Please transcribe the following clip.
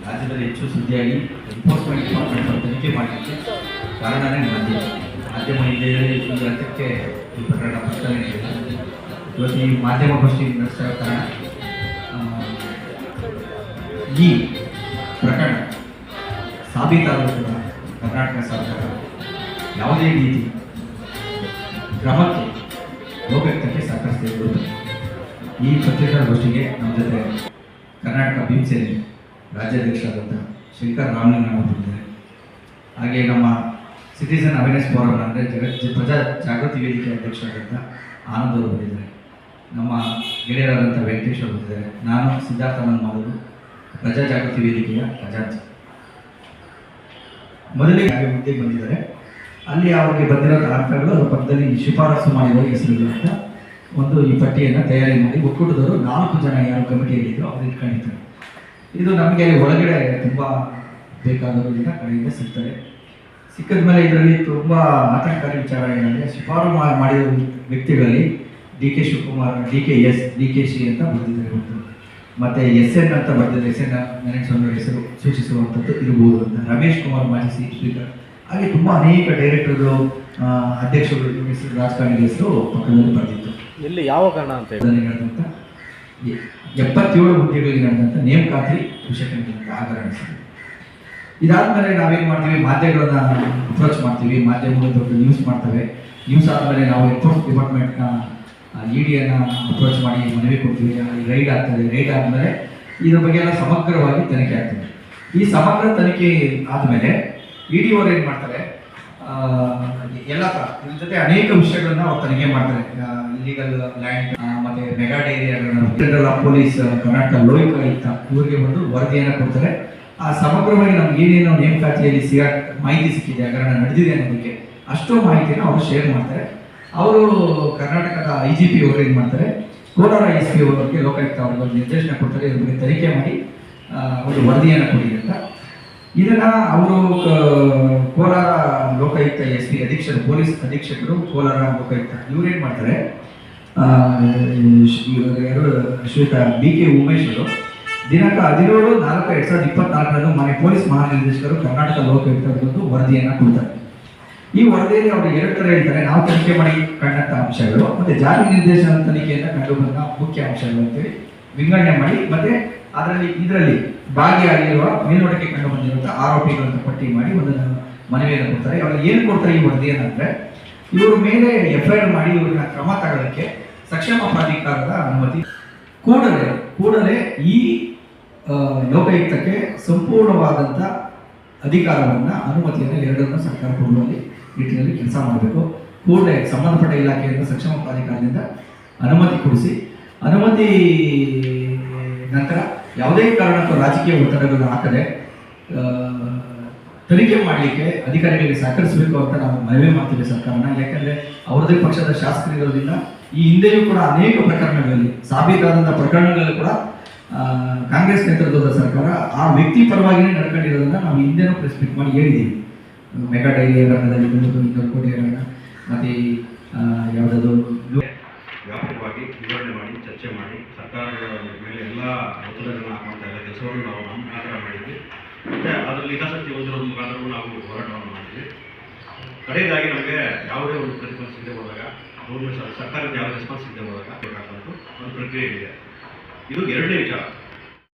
ರಾಜ್ಯದಲ್ಲಿ ಹೆಚ್ಚು ಸುದ್ದಿಯಾಗಿ enforcement department ತನಿಖೆ ಮಾಡಲಿಕ್ಕೆ ಕಾರಣನೇ ಮಾಧ್ಯಮ ಇದೆ ಈ ಹಂತಕ್ಕೆ ಈ ಪ್ರಕರಣ ಪ್ರಶ್ನೆ ಇಲ್ಲ. ಇವತ್ತು ಈ ಮಾಧ್ಯಮ ಗೋಷ್ಠಿ ನಡೆಸ್ತಾ ಕಾರಣ ಈ ಪ್ರಕರಣ ಸಾಬೀತಾದರೂ ಕೂಡ ಕರ್ನಾಟಕ ಸರ್ಕಾರ ಯಾವುದೇ ರೀತಿ ಕ್ರಮಕ್ಕೆ ಲೋಕಾಯುಕ್ತಕ್ಕೆ ಸಹಕರಿಸಬೇಕು. ಈ ಪತ್ರಿಕಾಗೋಷ್ಠಿಗೆ ನಮ್ಮ ಜೊತೆ ಕರ್ನಾಟಕ ಭೀಮಸೇನೆ ರಾಜ್ಯಾಧ್ಯಕ್ಷರಾದಂಥ ಶಂಕರ್ ರಾಮಲಿಂಗನವರಿದ್ದಾರೆ. ಹಾಗೆ ನಮ್ಮ ಸಿಟಿಸನ್ ಅವೇರ್ನೆಸ್ ಫೋರಮ್ ಅಂದರೆ ಪ್ರಜಾ ಜಾಗೃತಿ ವೇದಿಕೆ ಅಧ್ಯಕ್ಷರಾದಂಥ ಆನಂದ್ ಅವರು ಬಂದಿದ್ದಾರೆ. ನಮ್ಮ ಗೆಳೆಯರಾದಂಥ ವೆಂಕಟೇಶ್ ಅವರು ಬಂದಿದ್ದಾರೆ. ನಾನು ಸಿದ್ಧಾರ್ಥ ಮನ್ಮಾಲರು ಪ್ರಜಾ ಜಾಗೃತಿ ವೇದಿಕೆಯ ಖಜಾಂಚಿ. ಮೊದಲಿಗೆ ಹುದ್ದೆಗೆ ಬಂದಿದ್ದಾರೆ. ಅಲ್ಲಿ ಅವರಿಗೆ ಬಂದಿರೋ ಕಾರಣಗಳು ಅದರ ಪಕ್ಕದಲ್ಲಿ ಶಿಫಾರಸು ಮಾಡಿರುವ ಹೆಸರುಗಳು ಅಂತ ಒಂದು ಈ ಪಟ್ಟಿಯನ್ನು ತಯಾರಿ ಮಾಡಿ ಒಕ್ಕೂಟದವರು 4 ಜನ ಯಾರು ಕಮಿಟಿಯಲ್ಲಿದ್ದರು ಅವ್ರು ಇಟ್ಕೊಂಡಿರ್ತಾರೆ. ಇದು ನಮಗೆ ಒಳಗಡೆ ತುಂಬ ಬೇಕಾದವರಿಂದ ಕಡೆಯಿಂದ ಸಿಗ್ತದೆ. ಸಿಕ್ಕಿದ ಮೇಲೆ ಇದರಲ್ಲಿ ತುಂಬ ಆತಂಕಕಾರಿ ವಿಚಾರ ಏನಂದರೆ ಶಿಫಾರಸು ಮಾಡಿದ ವ್ಯಕ್ತಿಗಳಲ್ಲಿ DK ಶಿವಕುಮಾರ್, DKS, DKC ಅಂತ ಬರೆದಿದ್ದಾರೆ ಒಂದು, ಮತ್ತು SN ಅಂತ ಬರೆದಿದ್ದಾರೆ. SN ನಾರಾಯಣಸ್ವಾಮಿ ಹೆಸರು ಸೂಚಿಸುವಂಥದ್ದು ಇರ್ಬೋದು ಅಂತ. ರಮೇಶ್ ಕುಮಾರ್ ಮಾಜಿ ಸ್ಪೀಕರ್, ಹಾಗೆ ತುಂಬ ಅನೇಕ ಡೈರೆಕ್ಟರ್ಗಳು, ಅಧ್ಯಕ್ಷರು ಹೆಸರು, ರಾಜಕಾರಣಿ ಹೆಸರು ಪಕ್ಕದಲ್ಲಿ ಬರೆದಿತ್ತು. ಇಲ್ಲಿ ಯಾವ ಕಾರಣ ಅಂತ ನಡೆದಂಥ 77 ಹುದ್ದೆಗಳಿಗೆ ನಡೆದಂಥ ನೇಮಕಾತಿ ವಿಷಯಕ್ಕೆ ಆಧಾರ ನಡೆಸಿದೆ. ಇದಾದಮೇಲೆ ನಾವೇನು ಮಾಡ್ತೀವಿ, ಮಾಧ್ಯಮಗಳನ್ನ ಅಪ್ರೋಚ್ ಮಾಡ್ತೀವಿ. ಮಾಧ್ಯಮಗಳು ದೊಡ್ಡ ನ್ಯೂಸ್ ಮಾಡ್ತವೆ. ನ್ಯೂಸ್ ಆದಮೇಲೆ ನಾವು ಎನ್ಫೋರ್ಸ್ ಡಿಪಾರ್ಟ್ಮೆಂಟ್ನ EDಯನ್ನು ಅಪ್ರೋಚ್ ಮಾಡಿ ಮನವಿ ಕೊಡ್ತೀವಿ. ರೈಡ್ ಆಗ್ತದೆ. ರೈಡ್ ಆದಮೇಲೆ ಇದ್ರ ಬಗ್ಗೆ ಎಲ್ಲ ಸಮಗ್ರವಾಗಿ ತನಿಖೆ ಆಗ್ತದೆ. ಈ ಸಮಗ್ರ ತನಿಖೆ ಆದಮೇಲೆ ED ಅವರು ಏನು ಮಾಡ್ತಾರೆ, ಎಲ್ಲ ಥರ ಇದ್ರ ಜೊತೆ ಅನೇಕ ವಿಷಯಗಳನ್ನ ಅವ್ರು ತನಿಖೆ ಮಾಡ್ತಾರೆ. ಇಲ್ಲಿಗಲ್ ಲ್ಯಾಂಡ್ ಮತ್ತು ಮೆಗಾ ಡೈರಿಯಾಗಳನ್ನ ಪೊಲೀಸ್, ಕರ್ನಾಟಕ ಲೋಕಾಯುಕ್ತ ಇವರಿಗೆ ಒಂದು ವರದಿಯನ್ನು ಕೊಡ್ತಾರೆ. ಆ ಸಮಗ್ರವಾಗಿ ನಮ್ಗೆ ಏನೇನು ನೇಮಕಾತಿಯಲ್ಲಿ ಮಾಹಿತಿ ಸಿಕ್ಕಿದೆ, ಹಗರಣ ನಡೆದಿದೆ ಅನ್ನೋದಕ್ಕೆ ಅಷ್ಟೋ ಮಾಹಿತಿನ ಅವರು ಶೇರ್ ಮಾಡ್ತಾರೆ. ಅವರು ಕರ್ನಾಟಕದ IGP ಅವರು ಏನು ಮಾಡ್ತಾರೆ, ಕೋಲಾರ SP ಅವರಿಗೆ ಲೋಕಾಯುಕ್ತ ಅವ್ರಿಗೆ ಒಂದು ನಿರ್ದೇಶನ ಕೊಡ್ತಾರೆ, ಇದ್ರ ಬಗ್ಗೆ ತನಿಖೆ ಮಾಡಿ ಒಂದು ವರದಿಯನ್ನು ಕೊಡಿ ಅಂತ. ಇದನ್ನು ಅವರು ಕೋಲಾರ ಲೋಕಾಯುಕ್ತ SP ಅಧೀಕ್ಷಕರು, ಪೊಲೀಸ್ ಅಧೀಕ್ಷಕರು, ಕೋಲಾರ ಲೋಕಾಯುಕ್ತ ಇವರೇನು ಮಾಡ್ತಾರೆ, ಶ್ರೀಯುತ BK ಉಮೇಶ್ ಅವರು ದಿನಾಂಕ 17/4/2024 ಮನೆ ಪೊಲೀಸ್ ಮಹಾನಿರ್ದೇಶಕರು ಕರ್ನಾಟಕ ಲೋಕಾಯುಕ್ತರದ್ದು ವರದಿಯನ್ನು ಕೊಡ್ತಾರೆ. ಈ ವರದಿಯಲ್ಲಿ ಅವರು 2 ಥರ ಹೇಳ್ತಾರೆ. ನಾವು ತನಿಖೆ ಮಾಡಿ ಕಂಡಂಥ ಅಂಶಗಳು ಮತ್ತು ಜಾರಿ ನಿರ್ದೇಶನ ತನಿಖೆಯಿಂದ ಕಂಡು ಬಂದ ಮುಖ್ಯ ಅಂಶಗಳು ಅಂತೇಳಿ ವಿಂಗಡಣೆ ಮಾಡಿ, ಮತ್ತು ಇದರಲ್ಲಿ ಭಾಗಿಯಾಗಿರುವ ಮೇಲ್ನೋಟಕ್ಕೆ ಕಂಡು ಬಂದಿರುವಂಥ ಆರೋಪಿಗಳಂತ ಪಟ್ಟಿ ಮಾಡಿ ಒಂದು ಮನವಿಯನ್ನು ಕೊಡ್ತಾರೆ. ಅವರು ಏನು ಕೊಡ್ತಾರೆ ಈ ವರದಿಯನ್ನಂದರೆ, ಇವ್ರ ಮೇಲೆ FIR ಮಾಡಿ ಇವ್ರನ್ನ ಕ್ರಮ ತಗೊಳ್ಳೋಕ್ಕೆ ಸಕ್ಷಮ ಪ್ರಾಧಿಕಾರದ ಅನುಮತಿ ಕೂಡಲೇ ಈ ಲೋಕಾಯುಕ್ತಕ್ಕೆ ಸಂಪೂರ್ಣವಾದಂಥ ಅಧಿಕಾರವನ್ನು, ಅನುಮತಿಯನ್ನು ಎರಡನ್ನೂ ಸರ್ಕಾರ ಕೊಡುವಲ್ಲಿ ನಿಟ್ಟಿನಲ್ಲಿ ಕೆಲಸ ಮಾಡಬೇಕು. ಕೂಡಲೇ ಸಂಬಂಧಪಟ್ಟ ಇಲಾಖೆಯಿಂದ ಸಕ್ಷಮ ಪ್ರಾಧಿಕಾರದಿಂದ ಅನುಮತಿ ಕೊಡಿಸಿ, ಅನುಮತಿ ನಂತರ ಯಾವುದೇ ಕಾರಣಕ್ಕೂ ರಾಜಕೀಯ ಒತ್ತಡಗಳನ್ನು ಹಾಕದೆ ತನಿಖೆ ಮಾಡಲಿಕ್ಕೆ ಅಧಿಕಾರಿಗಳಿಗೆ ಸಹಕರಿಸಬೇಕು ಅಂತ ನಾವು ಮನವಿ ಮಾಡ್ತೀವಿ ಸರ್ಕಾರನ. ಯಾಕಂದರೆ ಅವರದೇ ಪಕ್ಷದ ಶಾಸಕರಿರೋದ್ರಿಂದ ಈ ಹಿಂದೆಯೂ ಕೂಡ ಅನೇಕ ಪ್ರಕರಣಗಳಲ್ಲಿ ಸಾಬೀತಾದಂಥ ಪ್ರಕರಣಗಳಲ್ಲಿ ಕೂಡ ಕಾಂಗ್ರೆಸ್ ನೇತೃತ್ವದ ಸರ್ಕಾರ ಆ ವ್ಯಕ್ತಿ ಪರವಾಗಿಯೇ ನಡ್ಕೊಂಡಿರೋದನ್ನ ನಾವು ಹಿಂದೆನೂ ಪ್ರೆಸ್ ಮೀಟ್ ಮಾಡಿ ಹೇಳಿದ್ದೀವಿ. ಮೆಗಾ ಡೈರಿ ಹಗರಣದಲ್ಲಿ 200 ಕೋಟಿ ಹಗರಣ, ಮತ್ತು ಯಾವುದಾದ್ರು ವ್ಯಾಪಕವಾಗಿ ವಿವರಣೆ ಮಾಡಿ ಚರ್ಚೆ ಮಾಡಿ ಸರ್ಕಾರಗಳ ಮೇಲೆ ಎಲ್ಲ ಒತ್ತಡಗಳನ್ನು ಹಾಕುವಂಥ ಎಲ್ಲ ಕೆಲಸವನ್ನು ನಾವು ನಮ್ಮ ಪ್ರಕಾರ ಮಾಡಿದ್ವಿ. ಮತ್ತು ಅದರಲ್ಲಿ ಹಿತಾಸಕ್ತಿ ಹೊಂದಿರೋದ್ರ ಮುಖಾಂತರ ನಾವು ಹೋರಾಟವನ್ನು ಮಾಡಿದ್ವಿ. ಕಡೆಯದಾಗಿ ನಮಗೆ ಯಾವುದೇ ಒಂದು ಪ್ರತಿಫಲ ಸಿಗದೆ ಹೋದಾಗ, ಗೌರ್ಮೆಂಟ್ ಸರ್ಕಾರದ ಯಾವುದೇ ರೆಸ್ಪಾನ್ಸ್ ಸಿಗದೆ ಹೋದಾಗ ಬೇಕಾದಂಥ ಒಂದು ಪ್ರಕ್ರಿಯೆ ಇದೆ. ಇದು 2ನೇ ವಿಚಾರ.